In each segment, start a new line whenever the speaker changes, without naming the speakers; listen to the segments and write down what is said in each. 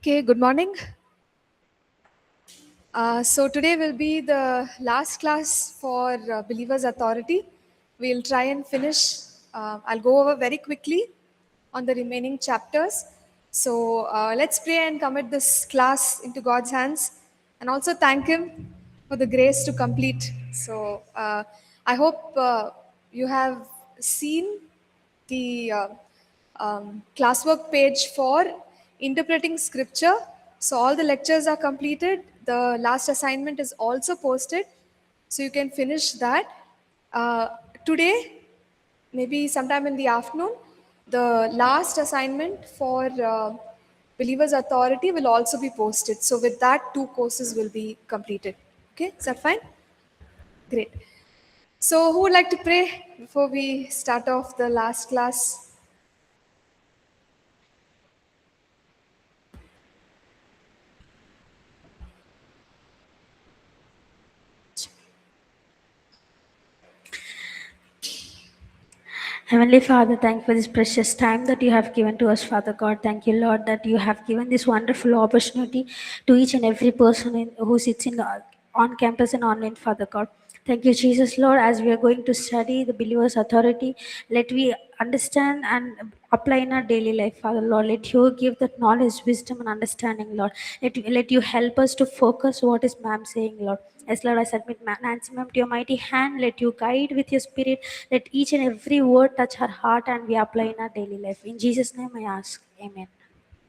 Okay, good morning. So today will be the last class for Believer's Authority. We'll try and finish. I'll go over very quickly on the remaining chapters. So let's pray and commit this class into God's hands and also thank Him for the grace to complete. So I hope you have seen the classwork page for interpreting scripture. So all the lectures are completed. The last assignment is also posted, so you can finish that. Uh, Today, maybe sometime in the afternoon, the last assignment for Believer's Authority will also be posted. So with that, two courses will be completed. Okay, is that fine? Great. So who would like to pray before we start off the last class?
Heavenly Father, thank you for this precious time that you have given to us, Father God. Thank you, Lord, that you have given this wonderful opportunity to each and every person who sits on campus and online, Father God. Thank you, Jesus, Lord, as we are going to study the believer's authority. Let we understand and apply in our daily life, Father, Lord. Let you give that knowledge, wisdom, and understanding, Lord. Let you help us to focus what is ma'am saying, Lord. As Lord, I submit Nancy ma'am to your mighty hand. Let you guide with your spirit. Let each and every word touch her heart and we apply in our daily life. In Jesus' name I ask. Amen.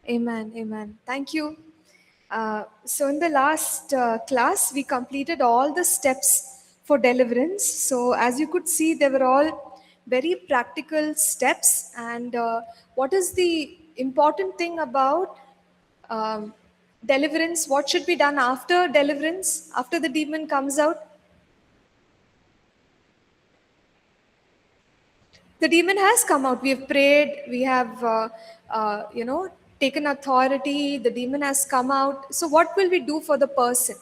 Amen. Amen. Thank you. So, in the last class, we completed all the steps for deliverance. So, as you could see, they were all very practical steps. And what is the important thing about um, deliverance? What should be done after deliverance, after the demon comes out? The demon has come out. We have prayed. We have taken authority. The demon has come out. So what will we do for the person?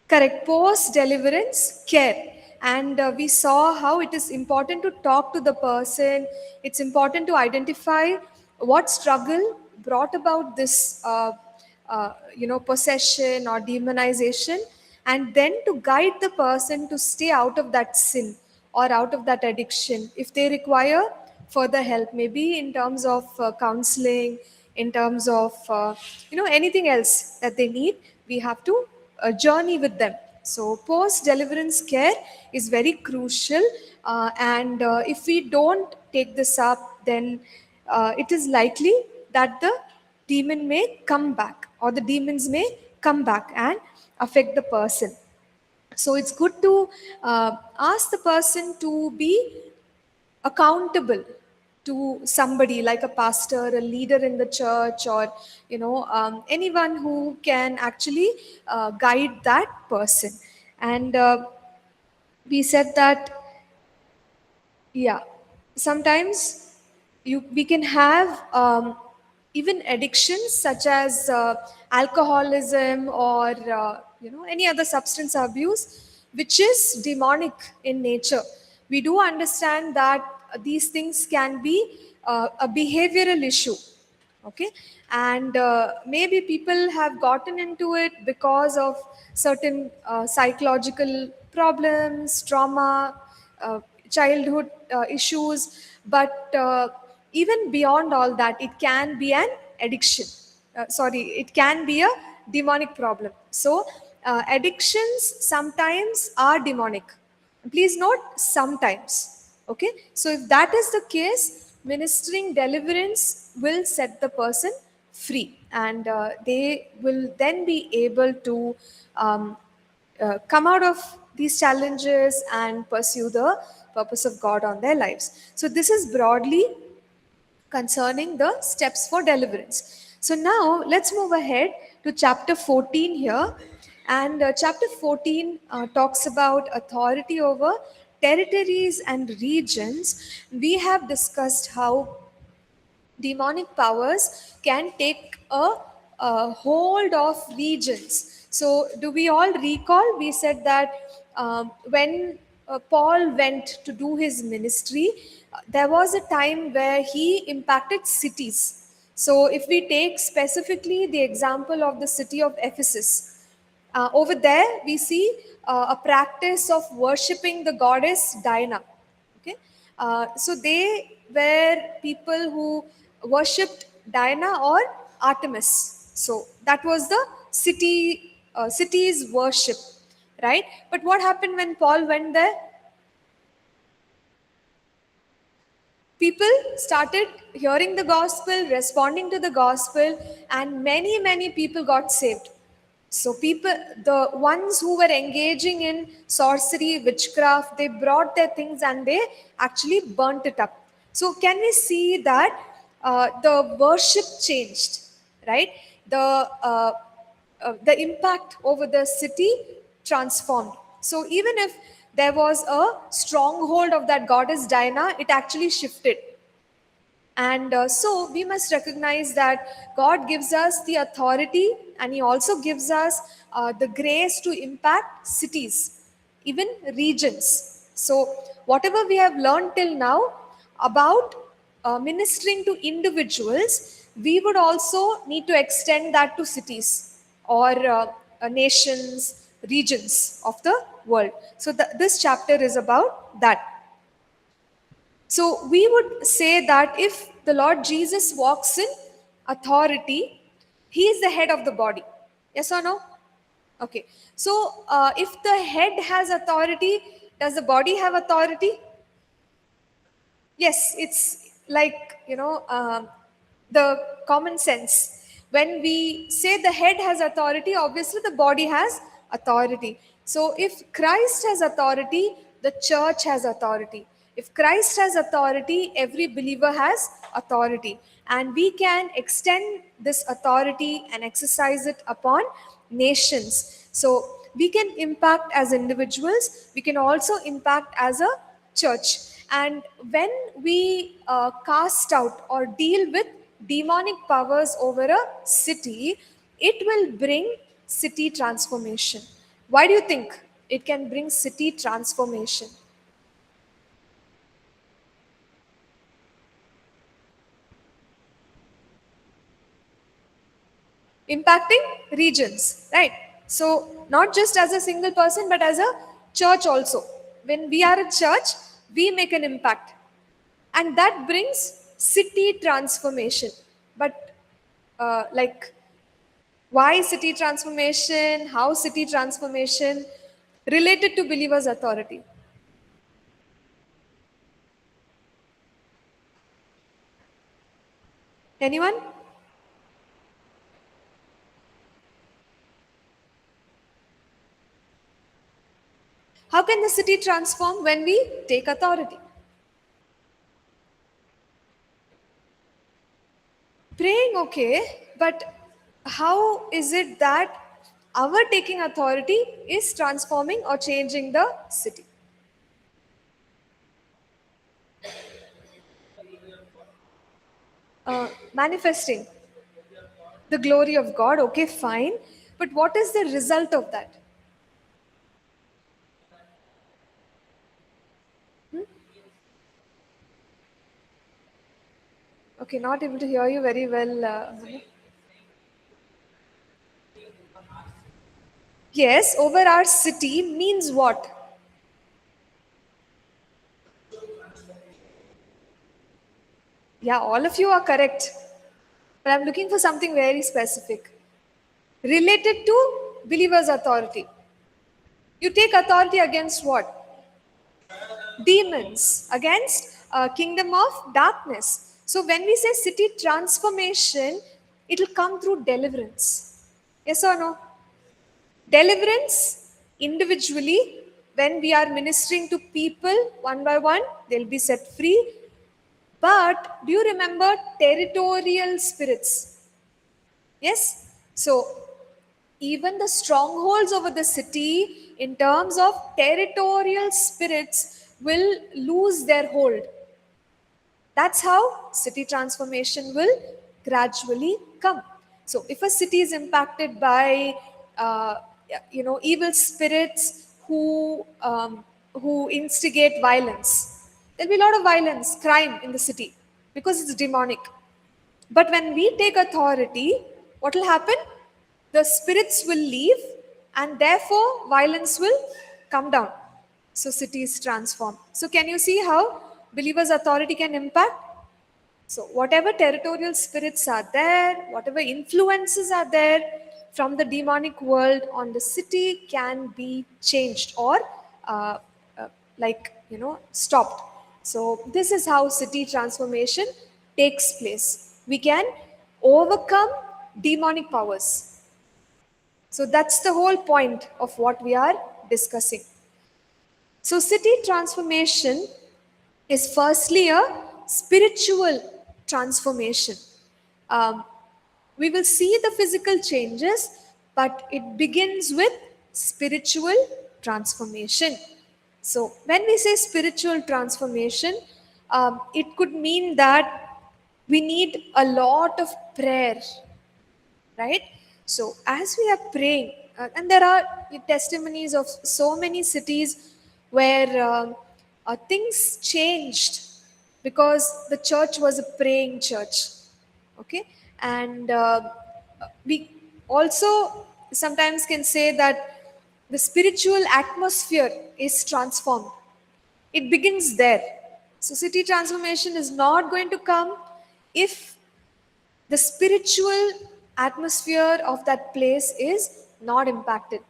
Correct. Post deliverance care. And we saw how it is important to talk to the person. It's important to identify what struggle brought about this possession or demonization, and then to guide the person to stay out of that sin or out of that addiction if they require further help, maybe in terms of counseling, in terms of anything else that they need. We have to journey with them. So post deliverance care is very crucial, and if we don't take this up, then it is likely that the demon may come back, or the demons may come back and affect the person. So it's good to ask the person to be accountable to somebody like a pastor, a leader in the church, or anyone who can actually guide that person. And we said that, yeah, sometimes we can have even addictions such as alcoholism or any other substance abuse, which is demonic in nature. We do understand that these things can be a behavioral issue. Okay. And maybe people have gotten into it because of certain psychological problems, trauma, childhood issues. But even beyond all that, it can be an addiction. Sorry, it can be a demonic problem. So addictions sometimes are demonic. Please note, sometimes. Okay, so if that is the case, ministering deliverance will set the person free, and they will then be able to come out of these challenges and pursue the purpose of God on their lives. So, this is broadly concerning the steps for deliverance. So now let's move ahead to chapter 14 here. And chapter 14 talks about authority over territories and regions. We have discussed how demonic powers can take a hold of regions. So, do we all recall? We said that when Paul went to do his ministry, there was a time where he impacted cities. So, if we take specifically the example of the city of Ephesus, over there we see a practice of worshipping the goddess Diana. Okay, so they were people who worshipped Diana or Artemis. So that was the city's worship, right? But what happened when Paul went there? People started hearing the gospel, responding to the gospel, and many people got saved. So people, the ones who were engaging in sorcery, witchcraft, they brought their things and they actually burnt it up. So can we see that the worship changed, right? The impact over the city transformed. So even if there was a stronghold of that goddess Diana, it actually shifted. And so we must recognize that God gives us the authority, and He also gives us the grace to impact cities, even regions. So, whatever we have learned till now about ministering to individuals, we would also need to extend that to cities or nations, regions of the world. So, this chapter is about that. So we would say that if the Lord Jesus walks in authority, He is the head of the body. Yes or no? Okay. So if the head has authority, does the body have authority? Yes, it's like, the common sense. When we say the head has authority, obviously the body has authority. So if Christ has authority, the church has authority. If Christ has authority, every believer has authority. And we can extend this authority and exercise it upon nations. So we can impact as individuals, we can also impact as a church. And when we cast out or deal with demonic powers over a city, it will bring city transformation. Why do you think it can bring city transformation? Impacting regions, right? So, not just as a single person, but as a church also. When we are a church, we make an impact, and that brings city transformation. But, like, why city transformation? How city transformation related to believers' authority? Anyone? How can the city transform when we take authority? Praying, okay, but how is it that our taking authority is transforming or changing the city? Manifesting the glory of God, okay, fine, but what is the result of that? Okay, not able to hear you very well. Manu. Yes, over our city means what? Yeah, all of you are correct, but I'm looking for something very specific related to believers' authority. You take authority against what? Demons, against a kingdom of darkness. So when we say city transformation, it will come through deliverance. Yes or no? Deliverance individually, when we are ministering to people one by one, they'll be set free. But do you remember territorial spirits? Yes? So even the strongholds over the city, in terms of territorial spirits, will lose their hold. That's how city transformation will gradually come. So if a city is impacted by evil spirits who instigate violence, there'll be a lot of violence, crime in the city because it's demonic. But when we take authority, what will happen? The spirits will leave, and therefore violence will come down. So cities transform. So can you see how believers' authority can impact? So whatever territorial spirits are there, whatever influences are there from the demonic world on the city can be changed or uh, uh, stopped. So this is how city transformation takes place. We can overcome demonic powers. So that's the whole point of what we are discussing. So city transformation is firstly a spiritual transformation. Um, we will see the physical changes, but it begins with spiritual transformation. So, when we say spiritual transformation, it could mean that we need a lot of prayer, right? So as we are praying, and there are testimonies of so many cities where things changed because the church was a praying church. Okay, and we also sometimes can say that the spiritual atmosphere is transformed. It begins there. So city transformation is not going to come if the spiritual atmosphere of that place is not impacted.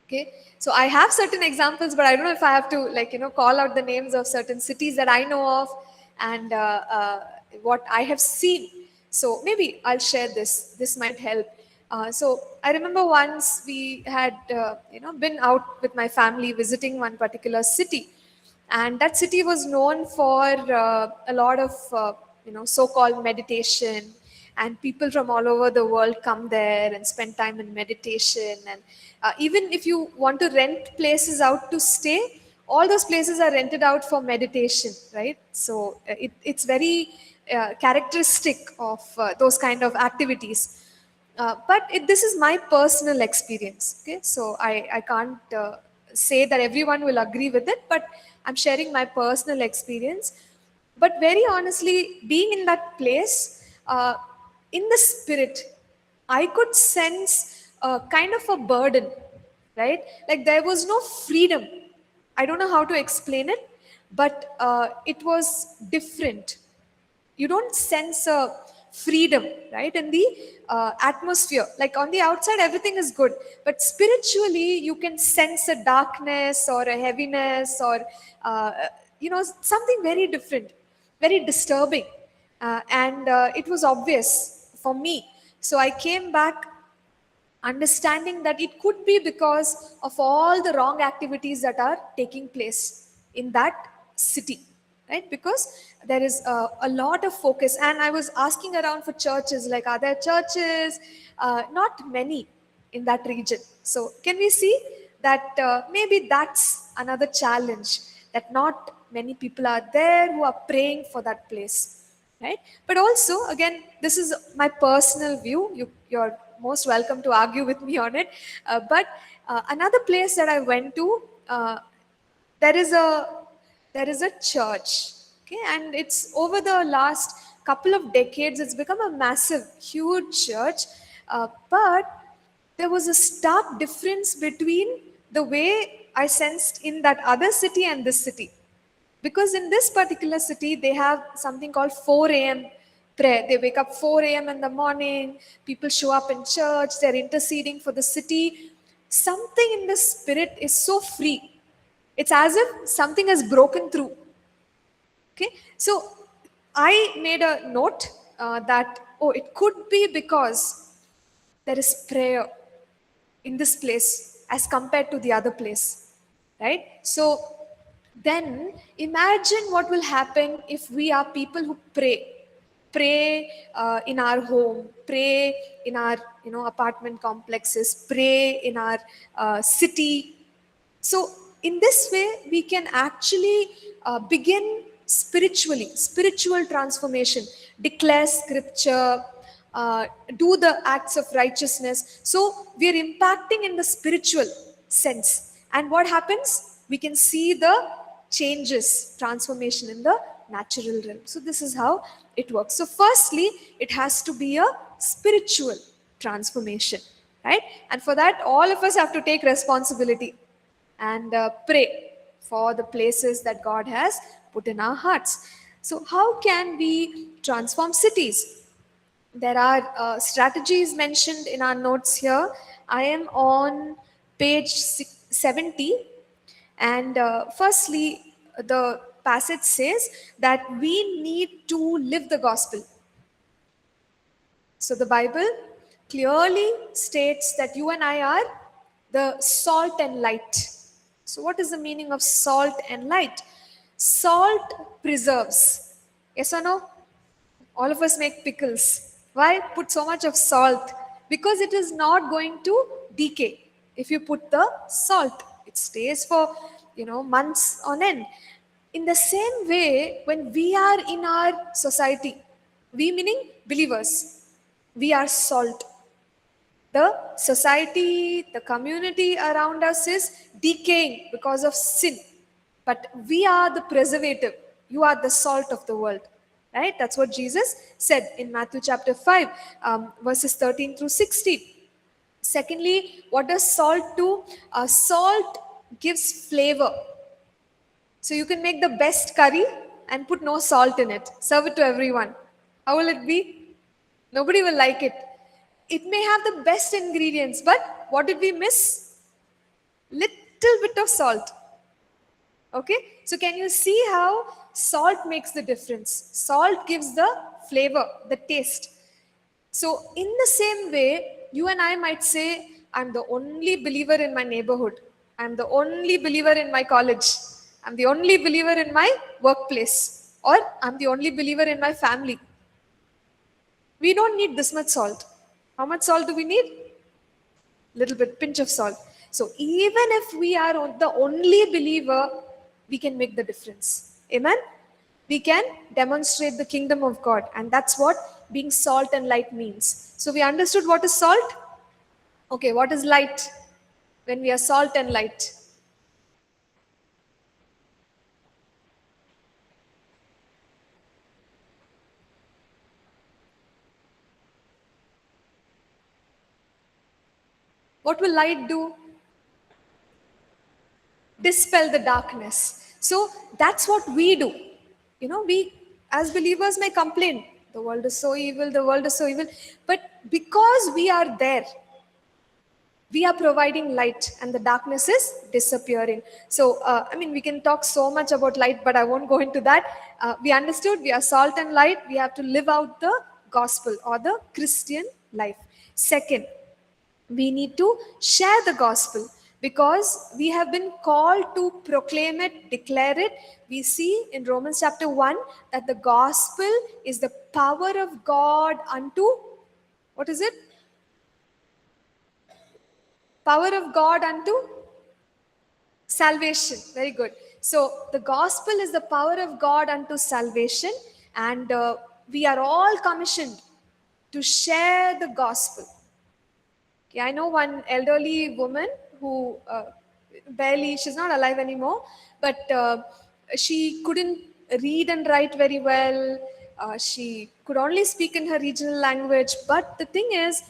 Okay, so I have certain examples, but I don't know if I have to call out the names of certain cities that I know of, and what I have seen. So maybe I'll share this might help. So I remember once we had been out with my family visiting one particular city, and that city was known for a lot of so-called meditation, and people from all over the world come there and spend time in meditation. And even if you want to rent places out to stay, all those places are rented out for meditation, right? So it's very characteristic of those kind of activities. But this is my personal experience. Okay, so I can't say that everyone will agree with it, but I'm sharing my personal experience. But very honestly, being in that place, in the spirit, I could sense a kind of a burden, right? Like there was no freedom. I don't know how to explain it, but it was different. You don't sense a freedom, right, in the atmosphere. Like on the outside everything is good, but spiritually you can sense a darkness or a heaviness, or something very different, very disturbing. And it was obvious for me. So I came back understanding that it could be because of all the wrong activities that are taking place in that city, right? Because there is a lot of focus. And I was asking around for churches, like, are there churches? Not many in that region. So can we see that maybe that's another challenge, that not many people are there who are praying for that place, right? But also, again, this is my personal view. You're most welcome to argue with me on it. But another place that I went to, there is a church. Okay, and it's over the last couple of decades, it's become a massive, huge church. But there was a stark difference between the way I sensed in that other city and this city. Because in this particular city, they have something called 4 a.m. prayer. They wake up 4 a.m. in the morning, people show up in church, they're interceding for the city. Something in the spirit is so free. It's as if something has broken through. Okay, so I made a note that, oh, it could be because there is prayer in this place as compared to the other place, right? So then imagine what will happen if we are people who pray in our home, pray in our apartment complexes, pray in our city. So in this way we can actually begin spiritual transformation, declare scripture, do the acts of righteousness. So we are impacting in the spiritual sense. And what happens? We can see the changes, transformation in the natural realm. So this is how it works. So firstly, it has to be a spiritual transformation, right? And for that, all of us have to take responsibility and pray for the places that God has put in our hearts. So how can we transform cities? There are strategies mentioned in our notes here. I am on page 70, and firstly, the passage says that we need to live the gospel. So the Bible clearly states that you and I are the salt and light. So, what is the meaning of salt and light? Salt preserves. Yes or no? All of us make pickles. Why put so much of salt? Because it is not going to decay. If you put the salt, it stays for months on end. In the same way, when we are in our society, we meaning believers, we are salt. The society, the community around us is decaying because of sin. But we are the preservative. You are the salt of the world. Right? That's what Jesus said in Matthew chapter 5, verses 13 through 16. Secondly, what does salt do? Salt gives flavor. So you can make the best curry and put no salt in it. Serve it to everyone. How will it be? Nobody will like it. It may have the best ingredients, but what did we miss? Little bit of salt. Okay? So can you see how salt makes the difference? Salt gives the flavor, the taste. So in the same way, you and I might say, I'm the only believer in my neighborhood. I'm the only believer in my college. I'm the only believer in my workplace. Or I'm the only believer in my family. We don't need this much salt. How much salt do we need? Little bit, pinch of salt. So even if we are the only believer, we can make the difference. Amen? We can demonstrate the kingdom of God. And that's what being salt and light means. So we understood what is salt. Okay, what is light? When we are salt and light. What will light do? Dispel the darkness. So that's what we do. We as believers may complain, the world is so evil, the world is so evil. But because we are there, we are providing light and the darkness is disappearing. So, we can talk so much about light, but I won't go into that. We understood we are salt and light. We have to live out the gospel or the Christian life. Second, we need to share the gospel because we have been called to proclaim it, declare it. We see in Romans chapter 1 that the gospel is the power of God unto, what is it? Power of God unto salvation. Very good. So the gospel is the power of God unto salvation, and we are all commissioned to share the gospel. Okay, I know one elderly woman who she's not alive anymore, but she couldn't read and write very well. She could only speak in her regional language. But the thing is,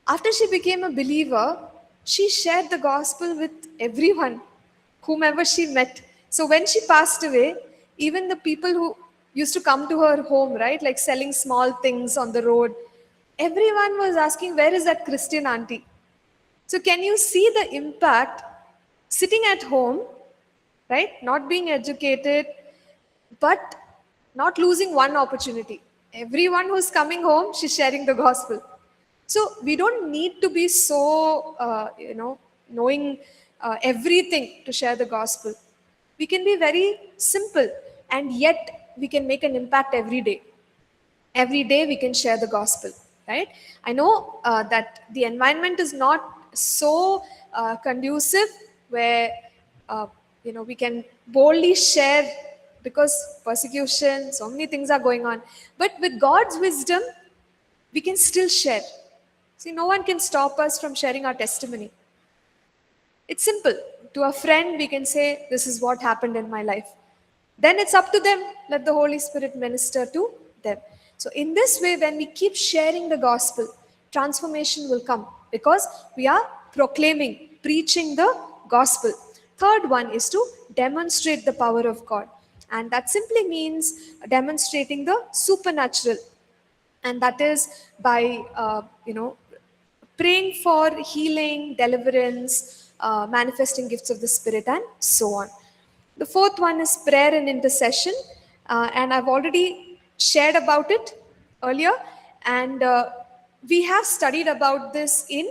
after she became a believer, she shared the gospel with everyone, whomever she met. So when she passed away, even the people who used to come to her home, right, like selling small things on the road, everyone was asking, where is that Christian auntie? So can you see the impact sitting at home, right? Not being educated, but not losing one opportunity. Everyone who's coming home, she's sharing the gospel. So we don't need to be so, knowing everything to share the gospel. We can be very simple and yet we can make an impact every day. Every day we can share the gospel, right? I know that the environment is not so conducive where we can boldly share because persecution, so many things are going on, but with God's wisdom we can still share. See, no one can stop us from sharing our testimony. It's simple. To a friend we can say, this is what happened in my life. Then it's up to them. Let the Holy Spirit minister to them. So, in this way, when we keep sharing the gospel, transformation will come because we are proclaiming, preaching the gospel. Third one is to demonstrate the power of God. And that simply means demonstrating the supernatural. And that is by, praying for healing, deliverance, manifesting gifts of the Spirit, and so on. The fourth one is prayer and intercession, and I've already shared about it earlier, and we have studied about this in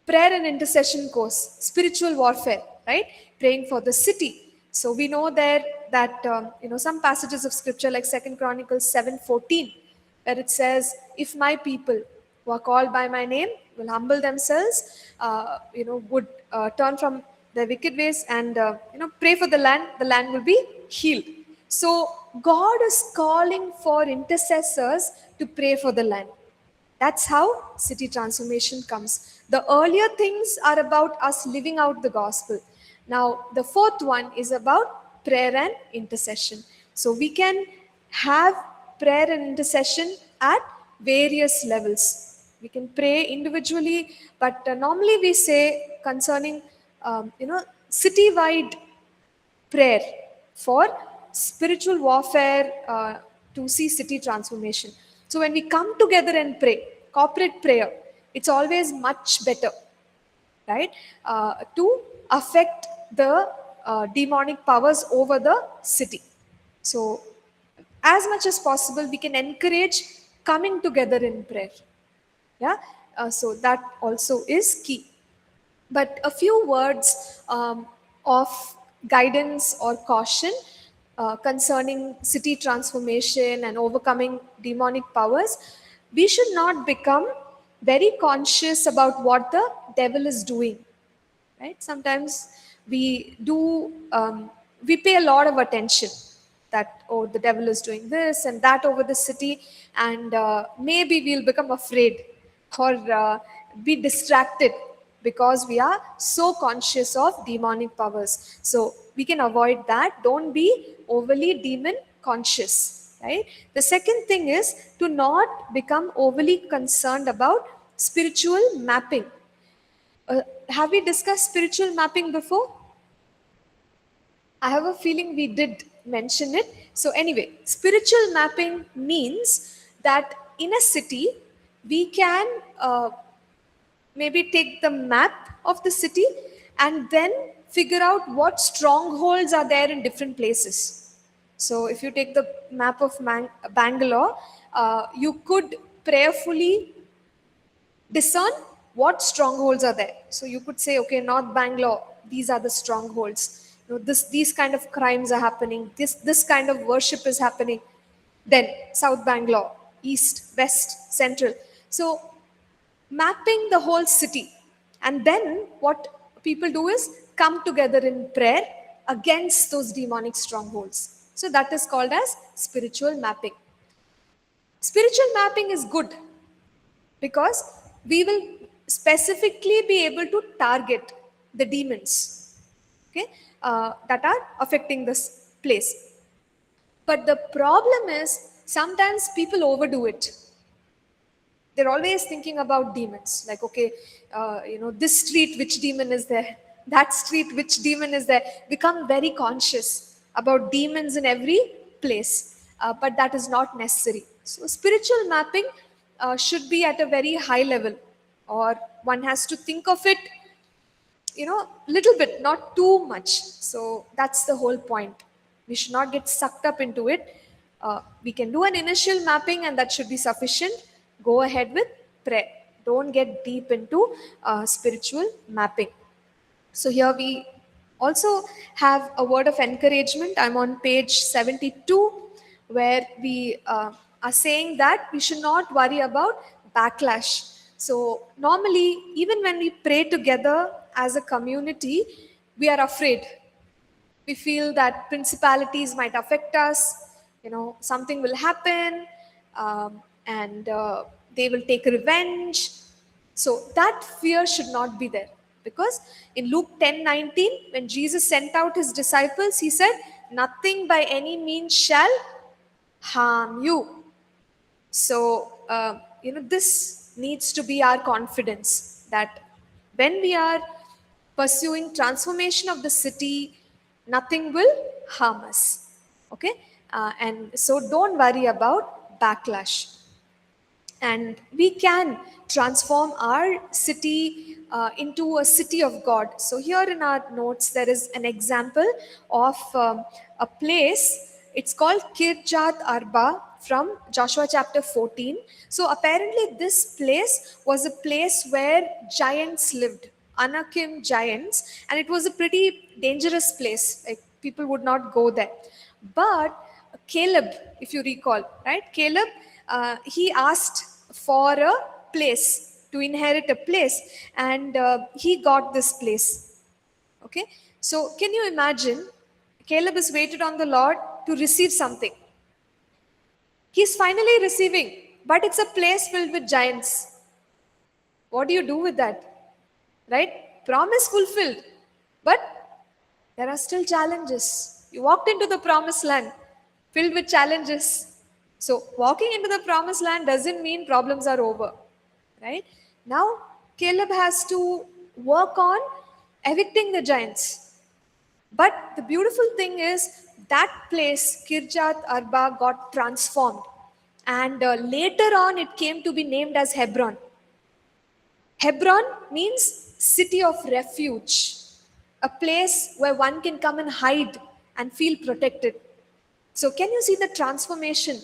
prayer and intercession course, spiritual warfare, right? Praying for the city. So we know there that some passages of scripture like Second Chronicles 7:14, where it says, "If my people who are called by my name will humble themselves, would turn from their wicked ways and pray for the land will be healed." So God is calling for intercessors to pray for the land. That's how city transformation comes. The earlier things are about us living out the gospel. Now, the fourth one is about prayer and intercession. So, we can have prayer and intercession at various levels. We can pray individually, but normally we say concerning, city-wide prayer for spiritual warfare to see city transformation. So when we come together and pray, corporate prayer, it's always much better, right? To affect the demonic powers over the city. So as much as possible, we can encourage coming together in prayer. Yeah. So that also is key. But a few words of guidance or caution concerning city transformation and overcoming demonic powers. We should not become very conscious about what the devil is doing, right? Sometimes we do, we pay a lot of attention that, oh, the devil is doing this and that over the city, and maybe we'll become afraid or be distracted because we are so conscious of demonic powers. So we can avoid that. Don't be overly demon conscious, right? The second thing is to not become overly concerned about spiritual mapping. Have we discussed spiritual mapping before? I have a feeling we did mention it. So, anyway, spiritual mapping means that in a city, we can maybe take the map of the city and then figure out what strongholds are there in different places. So, if you take the map of Bangalore, you could prayerfully discern what strongholds are there. So you could say, okay, North Bangalore, these are the strongholds. These kind of crimes are happening. This kind of worship is happening. Then South Bangalore, East, West, Central. So mapping the whole city, and then what people do is come together in prayer against those demonic strongholds. So that is called as spiritual mapping. Spiritual mapping is good because we will specifically be able to target the demons, okay, that are affecting this place. But the problem is sometimes people overdo it. They're always thinking about demons, like, okay, this street, which demon is there, that street, which demon is there. Become very conscious about demons in every place, but that is not necessary. So spiritual mapping should be at a very high level, or one has to think of it, little bit, not too much. So that's the whole point. We should not get sucked up into it. We can do an initial mapping and that should be sufficient. Go ahead with prayer. Don't get deep into spiritual mapping. So here we also have a word of encouragement. I'm on page 72, where we are saying that we should not worry about backlash. So normally, even when we pray together as a community, we are afraid. We feel that principalities might affect us, something will happen, and they will take revenge. So that fear should not be there, because in Luke 10:19, when Jesus sent out his disciples, he said, nothing by any means shall harm you. So, this needs to be our confidence that when we are pursuing transformation of the city, nothing will harm us. Okay? And so, don't worry about backlash, and we can transform our city into a city of God. So here in our notes there is an example of a place. It's called Kirjat Arba from Joshua chapter 14. So apparently this place was a place where giants lived, Anakim giants, and it was a pretty dangerous place. Like people would not go there. But Caleb, if you recall, right? Caleb, he asked for a place, to inherit a place, and he got this place. Okay, so can you imagine? Caleb is waited on the Lord to receive something. He's finally receiving, but it's a place filled with giants. What do you do with that? Right? Promise fulfilled, but there are still challenges. You walked into the promised land filled with challenges. So, walking into the promised land doesn't mean problems are over, right? Now, Caleb has to work on evicting the giants. But the beautiful thing is that place, Kirjat Arba, got transformed. And later on, it came to be named as Hebron. Hebron means city of refuge, a place where one can come and hide and feel protected. So, can you see the transformation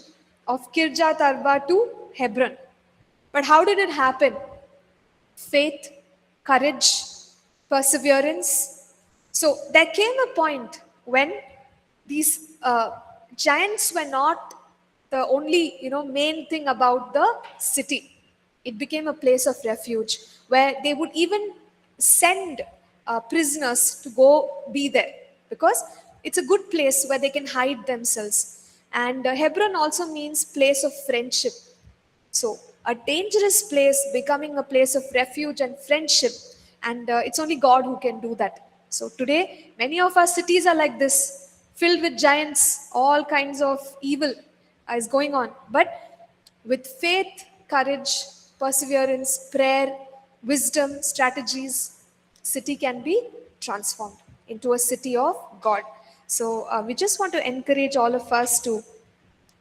of Kirjat Arba to Hebron? But how did it happen? Faith, courage, perseverance. So, there came a point when these giants were not the only main thing about the city. It became a place of refuge where they would even send prisoners to go be there, because it's a good place where they can hide themselves. And Hebron also means place of friendship. So, a dangerous place becoming a place of refuge and friendship, and it's only God who can do that. So, today, many of our cities are like this, filled with giants, all kinds of evil is going on. But with faith, courage, perseverance, prayer, wisdom, strategies, city can be transformed into a city of God. So, we just want to encourage all of us to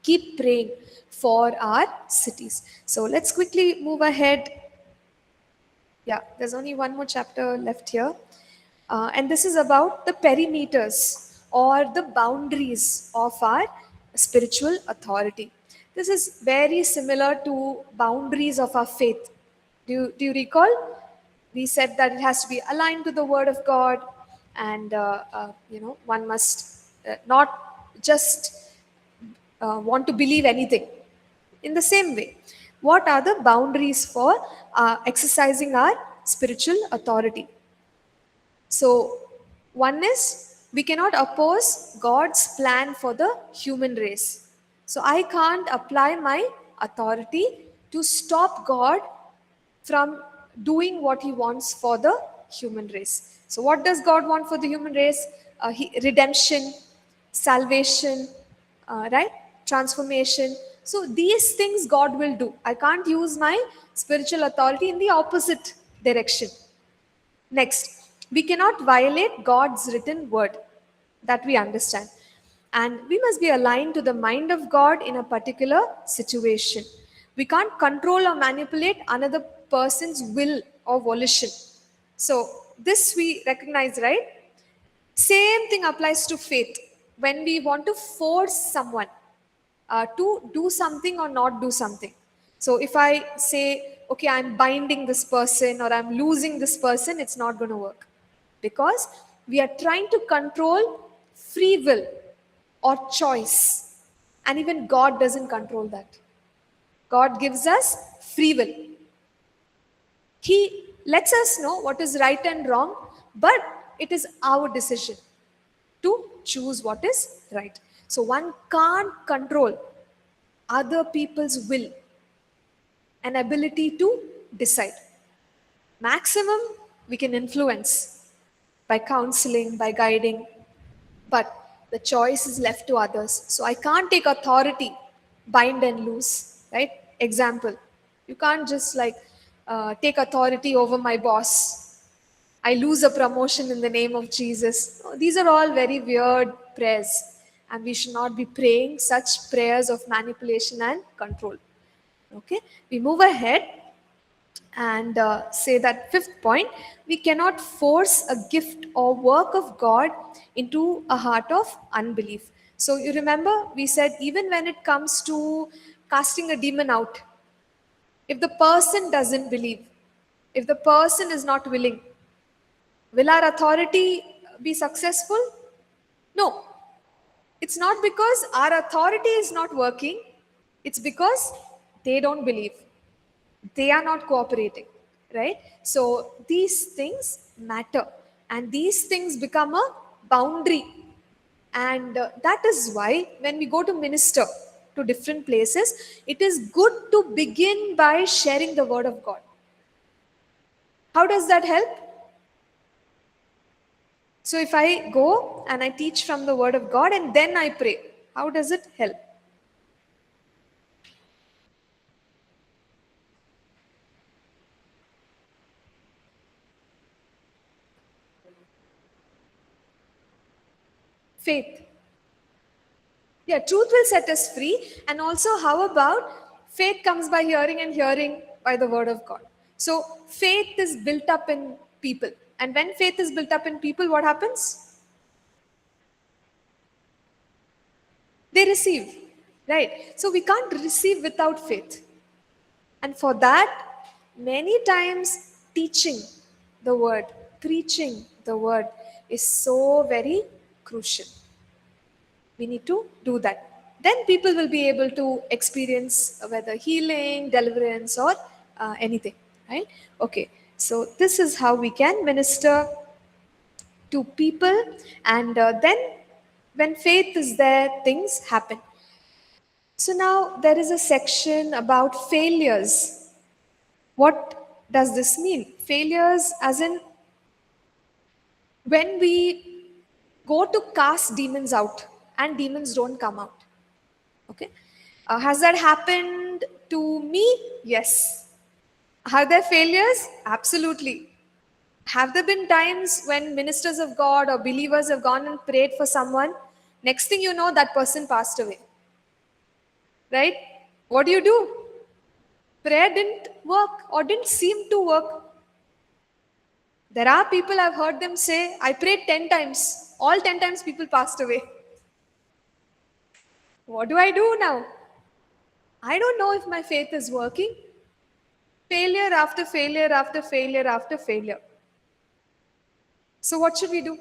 keep praying for our cities. So let's quickly move ahead. Yeah, there's only one more chapter left here. And this is about the perimeters or the boundaries of our spiritual authority. This is very similar to boundaries of our faith. Do you recall? We said that it has to be aligned to the Word of God, and one must not just want to believe anything. In the same way, what are the boundaries for exercising our spiritual authority? So, one is we cannot oppose God's plan for the human race. So, I can't apply my authority to stop God from doing what He wants for the human race. So, what does God want for the human race? Redemption, salvation, right? Transformation. So, these things God will do. I can't use my spiritual authority in the opposite direction. Next, we cannot violate God's written word, that we understand. And we must be aligned to the mind of God in a particular situation. We can't control or manipulate another person's will or volition. So, this we recognize, right? Same thing applies to faith. When we want to force someone to do something or not do something. So if I say, okay, I'm binding this person or I'm losing this person, it's not going to work, because we are trying to control free will or choice. And even God doesn't control that. God gives us free will. He lets us know what is right and wrong, but it is our decision to choose what is right. So one can't control other people's will and ability to decide. Maximum we can influence by counseling, by guiding, but The choice is left to others. So I can't take authority, bind and loose, right? Example, you can't just like take authority over my boss. I lose a promotion in the name of Jesus. No, these are all very weird prayers, and we should not be praying such prayers of manipulation and control. Okay, we move ahead and say that fifth point, we cannot force a gift or work of God into a heart of unbelief. So you remember we said even when it comes to casting a demon out, if the person doesn't believe, if the person is not willing, will our authority be successful? No. It's not because our authority is not working, it's because they don't believe. They are not cooperating, right? So these things matter, and these things become a boundary. And that is why when we go to minister to different places, it is good to begin by sharing the word of God. How does that help? So if I go and I teach from the word of God and then I pray, how does it help? Faith. Yeah, truth will set us free. And also, how about faith comes by hearing and hearing by the word of God. So, faith is built up in people. And when faith is built up in people, what happens? They receive, right? So, we can't receive without faith. And for that, many times teaching the word, preaching the word is so very crucial. We need to do that. Then people will be able to experience whether healing, deliverance, or anything, right? Okay, so this is how we can minister to people, and then when faith is there, things happen. So now there is a section about failures. What does this mean? Failures, as in when we go to cast demons out and demons don't come out. Okay. Has that happened to me? Yes. Are there failures? Absolutely. Have there been times when ministers of God or believers have gone and prayed for someone? Next thing you know, that person passed away. Right? What do? Prayer didn't work or didn't seem to work. There are people I've heard them say, I prayed 10 times. All 10 times people passed away. What do I do now? I don't know if my faith is working. Failure after failure after failure after failure. So, what should we do?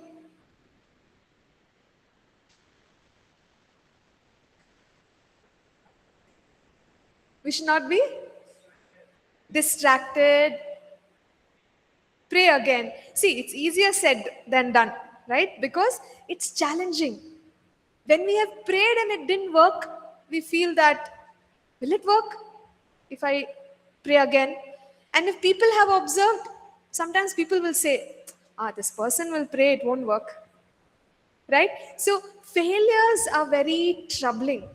We should not be distracted. Pray again. See, it's easier said than done, right? Because it's challenging. When we have prayed and it didn't work, we feel that, will it work if I pray again? And if people have observed, sometimes people will say, this person will pray, it won't work. Right? So, failures are very troubling.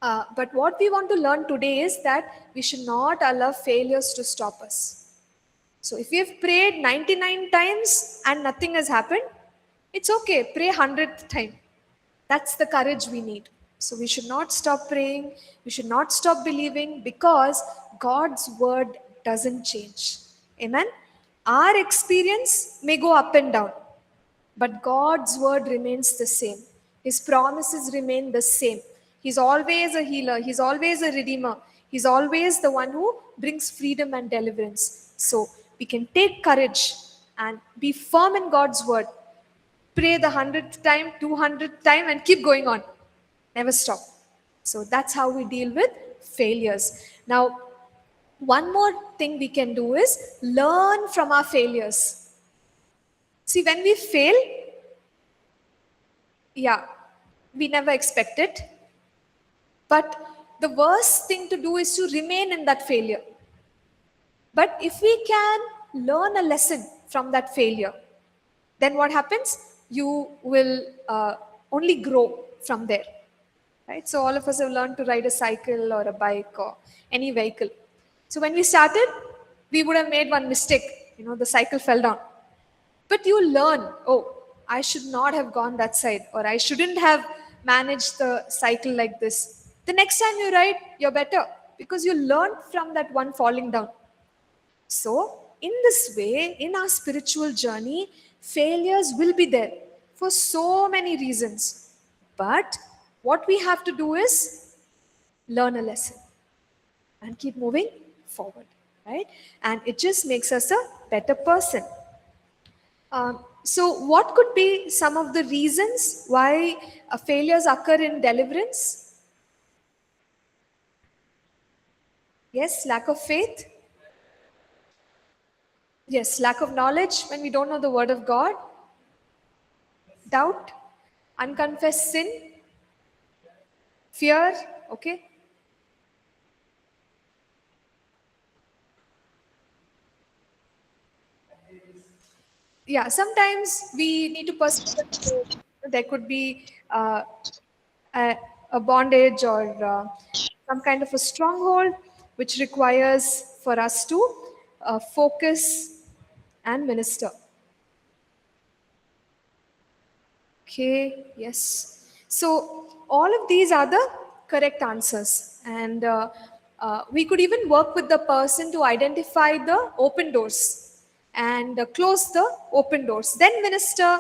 But what we want to learn today is that we should not allow failures to stop us. So if we have prayed 99 times and nothing has happened, it's okay. Pray 100th time. That's the courage we need. So we should not stop praying. We should not stop believing because God's word doesn't change. Amen. Our experience may go up and down, but God's word remains the same. His promises remain the same. He's always a healer. He's always a redeemer. He's always the one who brings freedom and deliverance. So we can take courage and be firm in God's word. Pray the 100th time, 200th time, and keep going on. Never stop. So that's how we deal with failures. Now, one more thing we can do is learn from our failures. See, when we fail, yeah, we never expect it. But the worst thing to do is to remain in that failure. But if we can learn a lesson from that failure, then what happens? You will only grow from there, right? So all of us have learned to ride a cycle or a bike or any vehicle. So when we started, we would have made one mistake. The cycle fell down. But you learn, oh, I should not have gone that side, or I shouldn't have managed the cycle like this. The next time you ride, you're better because you learned from that one falling down. So, in this way, in our spiritual journey, failures will be there for so many reasons. But what we have to do is learn a lesson and keep moving forward, right? And it just makes us a better person. So, what could be some of the reasons why failures occur in deliverance? Yes, lack of faith. Yes, lack of knowledge when we don't know the word of God. Doubt, unconfessed sin, fear. Okay. Yeah, sometimes we need to pursue. There could be a, a bondage or some kind of a stronghold which requires for us to focus and minister. Okay, yes. So all of these are the correct answers, and we could even work with the person to identify the open doors and close the open doors. Then minister,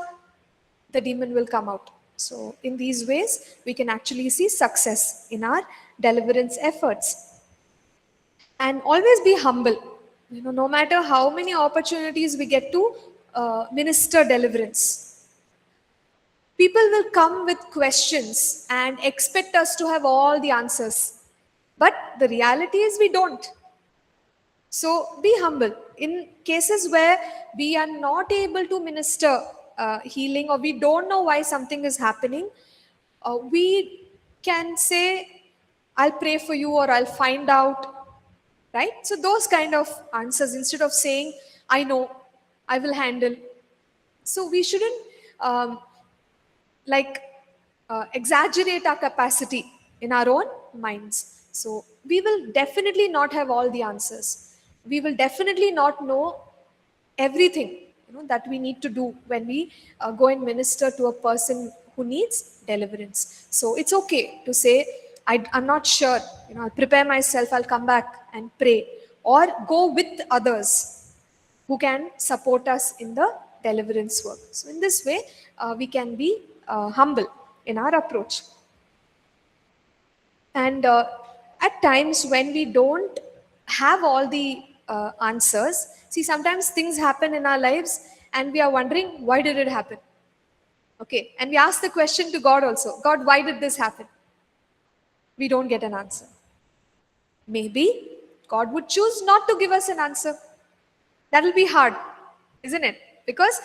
the demon will come out. So in these ways, we can actually see success in our deliverance efforts, and always be humble. No matter how many opportunities we get to minister deliverance, people will come with questions and expect us to have all the answers. But the reality is we don't. So be humble. In cases where we are not able to minister healing, or we don't know why something is happening, we can say, I'll pray for you, or I'll find out, right? So those kind of answers, instead of saying, I know, I will handle. So we shouldn't um, like exaggerate our capacity in our own minds. So we will definitely not have all the answers. We will definitely not know everything that we need to do when we go and minister to a person who needs deliverance. So it's okay to say, I'm not sure. I'll prepare myself. I'll come back and pray, or go with others who can support us in the deliverance work. So, in this way, we can be humble in our approach. And at times when we don't have all the answers, see, sometimes things happen in our lives and we are wondering, why did it happen? Okay, and we ask the question to God also, God, why did this happen? We don't get an answer. Maybe God would choose not to give us an answer. That will be hard, isn't it? Because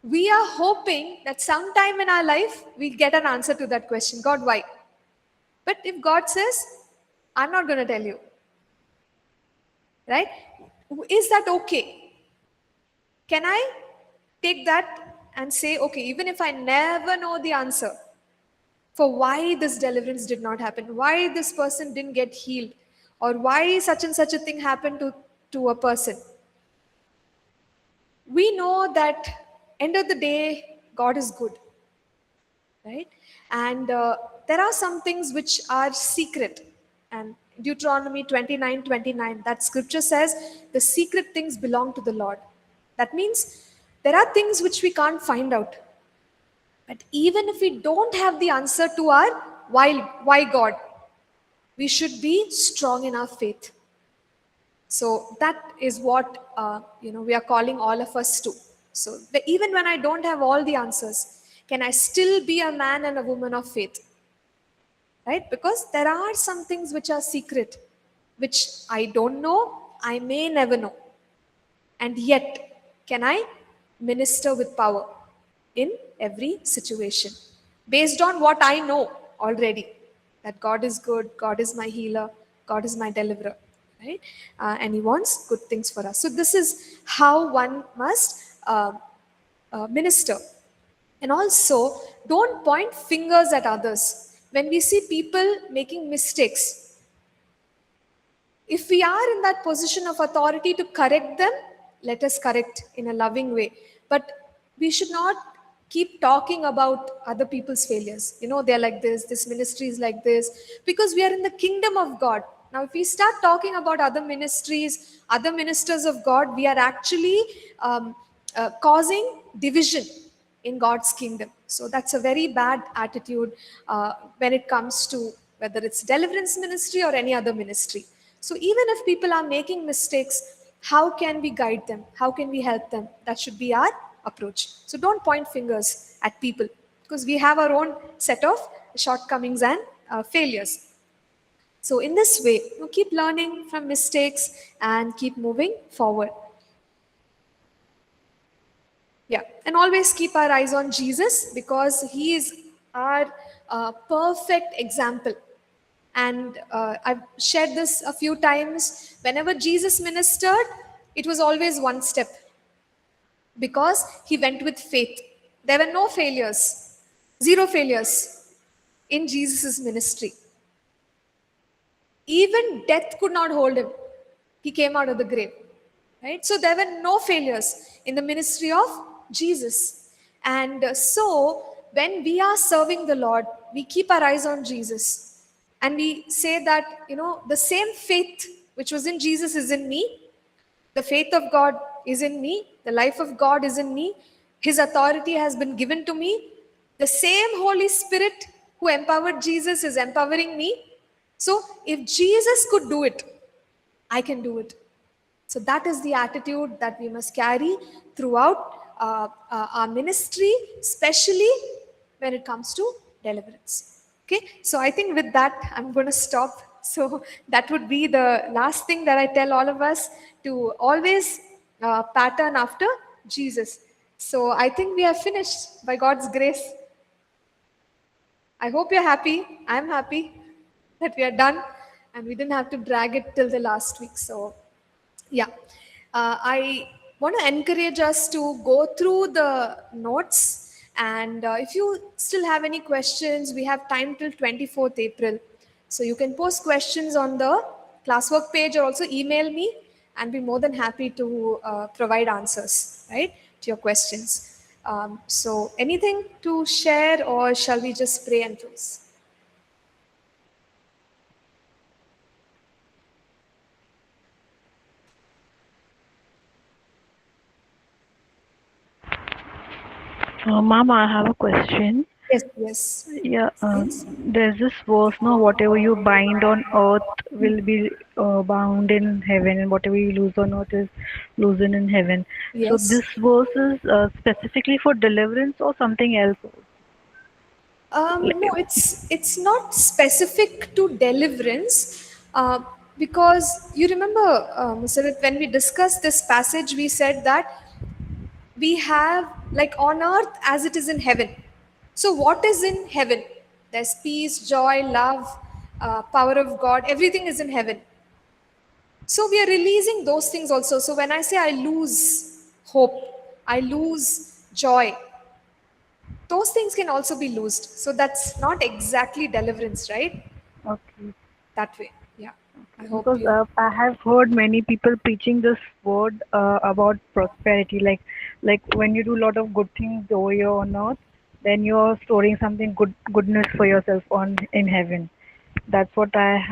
we are hoping that sometime in our life we'll get an answer to that question, God, why? But if God says, I'm not going to tell you, right? Is that okay? Can I take that and say, okay, even if I never know the answer for why this deliverance did not happen, why this person didn't get healed, or why such and such a thing happened to a person, we know that end of the day, God is good, right? And there are some things which are secret. And Deuteronomy 29:29, that scripture says, the secret things belong to the Lord. That means there are things which we can't find out. But even if we don't have the answer to our why God, we should be strong in our faith. So that is what we are calling all of us to. So even when I don't have all the answers, can I still be a man and a woman of faith? Right? Because there are some things which are secret, which I don't know, I may never know. And yet, can I minister with power in every situation based on what I know already, that God is good, God is my healer, God is my deliverer, right? And He wants good things for us. So, this is how one must minister. And also, don't point fingers at others. When we see people making mistakes, if we are in that position of authority to correct them, let us correct in a loving way. But we should not keep talking about other people's failures. They're like this ministry is like this, because we are in the kingdom of God. Now, if we start talking about other ministries, other ministers of God, we are actually causing division in God's kingdom. So that's a very bad attitude when it comes to whether it's deliverance ministry or any other ministry. So even if people are making mistakes, how can we guide them? How can we help them? That should be our approach. So don't point fingers at people, because we have our own set of shortcomings and failures. So in this way, keep learning from mistakes and keep moving forward. Yeah, and always keep our eyes on Jesus, because he is our perfect example. And I've shared this a few times. Whenever Jesus ministered, it was always one step, because he went with faith. There were no failures, zero failures in Jesus' ministry. Even death could not hold him. He came out of the grave. Right? So there were no failures in the ministry of Jesus. And so when we are serving the Lord, we keep our eyes on Jesus. And we say that, the same faith which was in Jesus is in me. The faith of God is in me. The life of God is in me. His authority has been given to me. The same Holy Spirit who empowered Jesus is empowering me. So if Jesus could do it, I can do it. So that is the attitude that we must carry throughout our ministry, especially when it comes to deliverance. Okay, so I think with that, I'm going to stop. So that would be the last thing that I tell all of us, to always pattern after Jesus. So I think we have finished by God's grace. I hope you're happy. I'm happy that we are done and we didn't have to drag it till the last week. So yeah, I want to encourage us to go through the notes. And if you still have any questions, we have time till 24th April. So you can post questions on the classwork page, or also email me, and be more than happy to provide answers, right, to your questions. So anything to share, or shall we just pray and close?
Mama, I have a question.
Yes, yes.
Yeah,
Please.
there's this verse, no, whatever you bind on earth will be bound in heaven, and whatever you lose on earth is loosened in heaven. So this
Yes.
verse is specifically for deliverance or something else?
No,
Like,
it's not specific to deliverance, because you remember, Musarrit, when we discussed this passage, we said that we have like on earth as it is in heaven. So what is in heaven? There's peace, joy, love, power of God. Everything is in heaven. So we are releasing those things also. So when I say I lose hope, I lose joy, those things can also be loosed. So that's not exactly deliverance, right?
okay.
That way. Yeah. I hope
Because
you.
I have heard many people preaching this word about prosperity. Like when you do a lot of good things over here on earth, then you're storing something goodness for yourself on in heaven. That's what I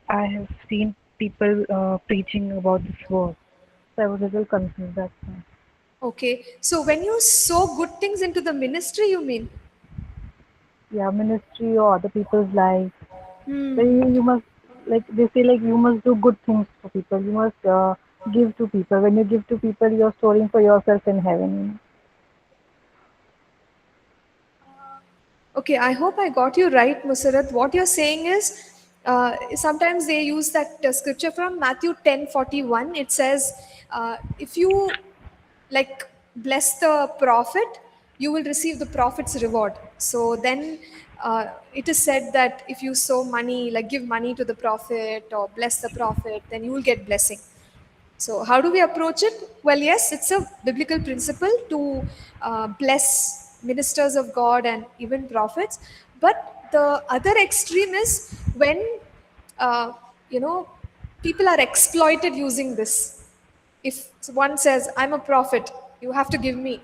have seen people preaching about this word. So I was a little confused. That's why.
Okay. So when you sow good things into the ministry, you mean?
Yeah, ministry or other people's lives. So
Hmm.
you must, like they say, like you must do good things for people. You must give to people. When you give to people, you're storing for yourself in heaven.
Okay, I hope I got you right, Musarat. What you're saying is, sometimes they use that scripture from Matthew 10:41. It says, if you like bless the prophet, you will receive the prophet's reward. So then it is said that if you sow money, like give money to the prophet or bless the prophet, then you will get blessing. So, how do we approach it? Well, yes, it's a biblical principle to bless ministers of God and even prophets. But the other extreme is when, uh, you know, people are exploited using this. If one says, I'm a prophet, you have to give me,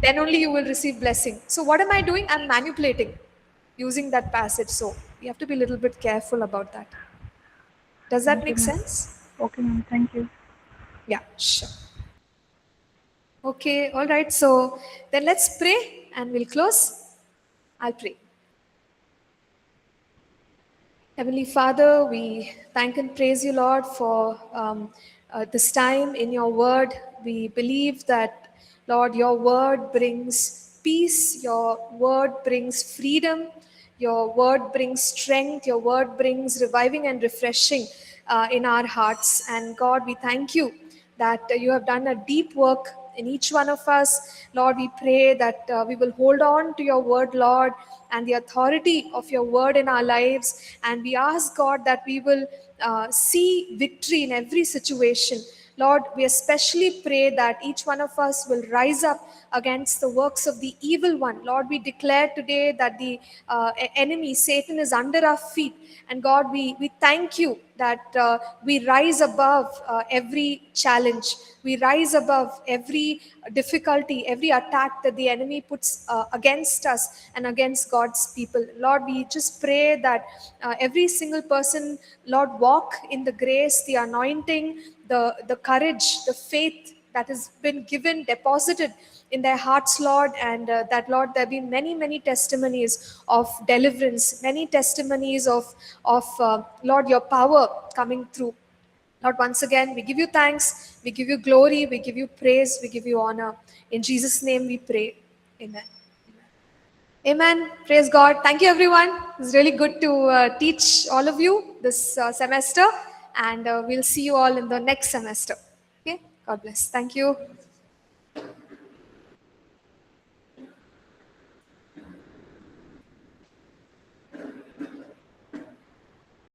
then only you will receive blessing. So, what am I doing? I'm manipulating using that passage. So, we have to be a little bit careful about that. Does that
Thank you,
make
ma'am.
sense?
Okay, ma'am. Thank you.
Yeah, sure. Okay, all right. So, then let's pray and we'll close. I'll pray. Heavenly Father, we thank and praise you, Lord, for this time in your word. We believe that, Lord, your word brings peace, your word brings freedom, your word brings strength, your word brings reviving and refreshing in our hearts. And God, we thank you that you have done a deep work in each one of us. Lord, we pray that we will hold on to your word, Lord, and the authority of your word in our lives. And we ask, God, that we will see victory in every situation. Lord, we especially pray that each one of us will rise up against the works of the evil one. Lord, we declare today that the enemy, Satan, is under our feet. And God, we thank you that we rise above every challenge. We rise above every difficulty, every attack that the enemy puts against us and against God's people. Lord, we just pray that every single person, Lord, walk in the grace, the anointing, the courage, the faith that has been given, deposited in their hearts, Lord, and that, Lord, there be many, many testimonies of deliverance, many testimonies of Lord, your power coming through. Lord, once again, we give you thanks, we give you glory, we give you praise, we give you honor. In Jesus' name we pray. Amen. Amen. Praise God. Thank you, everyone. It's really good to teach all of you this semester, and we'll see you all in the next semester. Okay. God bless. Thank you.